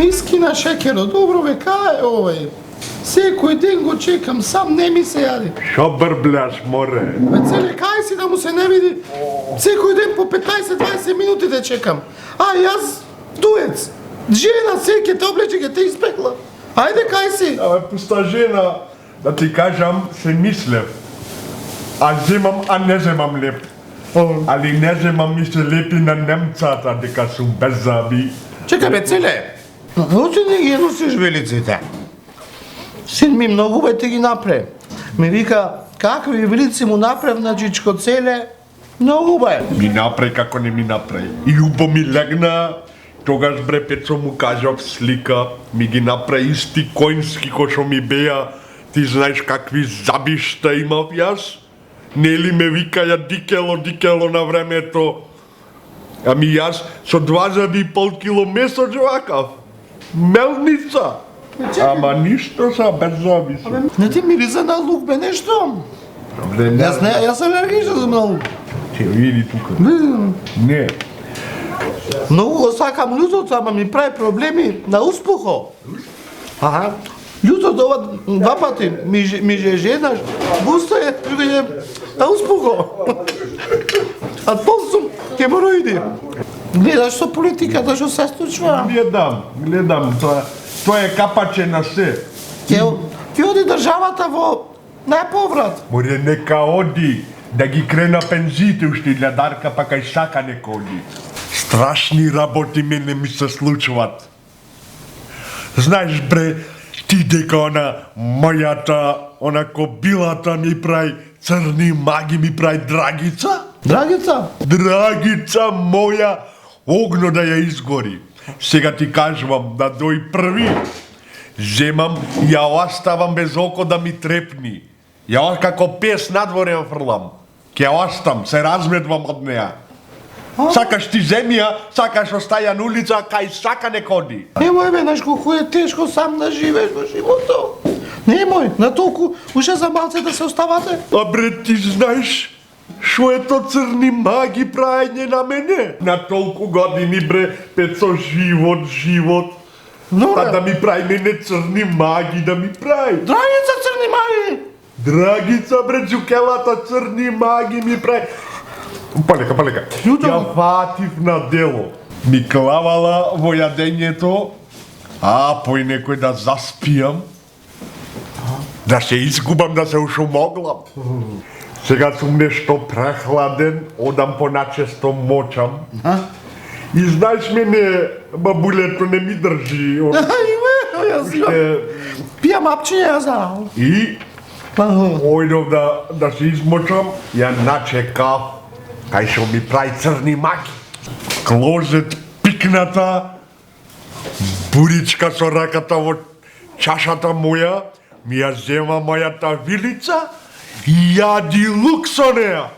Искина шекеро, добро бе, кај е овој? Секој ден го чекам, сам не ми се јади. Шо брбляш, море? Бе, целе, кај си да му се не види? Секој ден по 15-20 минути да чекам. А јас, дуец, жена секе те облече, ке те испекла. Ајде, кај си? Абе, пуста жена, да ти кажам, се мислев. А земам, а не земам леп. Али не земам ми се лепи на немцата, дека сум без заби. Чекај бе, целе. Зошто не ги носиш велиците? Син ми многу бе те ги направи. Ми вика, какви велици му направи на Чичко Целе? Многу бе. Ми направи како не ми направи. И убо ми легна, тогаш бре Пецо му кажав слика, ми ги направи исти коински ко шо ми беа. Ти знаеш какви забишта имав јас? Нели ме викаја дикело на времето. Ами јас со 2,5 кило месо джвакав. Мелница. Ама ништо са без заби се. Не ти мириза на лук бе нешто? Јас алергичен на лук. Ќе види тука. Не. Многу го сакам лутото, ама ми прави проблеми на успухо. Аха. Лутото ова два пати ми же женаш, буста е на успухо. А после хемороиди. Гледаш со политиката што се случува. Гледам, тоа е капаче на се. Ќе оди државата во неповрат. Море нека оди, да ги крена пензиите уште илјадарка, па кај сака нека оди. Страшни работи мене ми се случват. Знаеш бре, ти дека она мојата, она кобилата ми прави црни маги, ми прави Драгица? Драгица? Драгица моја, огно да ја изгори. Сега ти кажувам да дој први. Земам, ја оставам без око да ми трепни. Ја како пес надворе ја фрлам. Ќе остам, се размедвам од неа. Сакаш ти земја, сакаш остаја на улица, кај сака не коди. Немој бе, знаеш колку е тешко сам да живееш во животот. Немој, на толку, уште за малце да се оставате. А бре, ти знаеш, шо е то црни маги праење на мене? На толку години бре, Пецо, живот. Но, да ми прави мене црни маги, да ми прави. Драгица црни маги! Драгица бре, джукелата црни маги ми прави. Полека. Ја фатив на дело. Ми клавала во јадењето, а пој некој да заспијам, да се изгубам, да се ушумоглам. Сега сум нешто прехладен, одам поначесто мочам. И знаеш мене, бабулето не ми држи. Јас пијам апчиња, ја знам. И ојдов да се измочам, ја начекав, кај шо ми прави црни маги. Клозет пикната, буричка со раката во чашата моја, ми ја зема мојата вилица и јади лук со неа.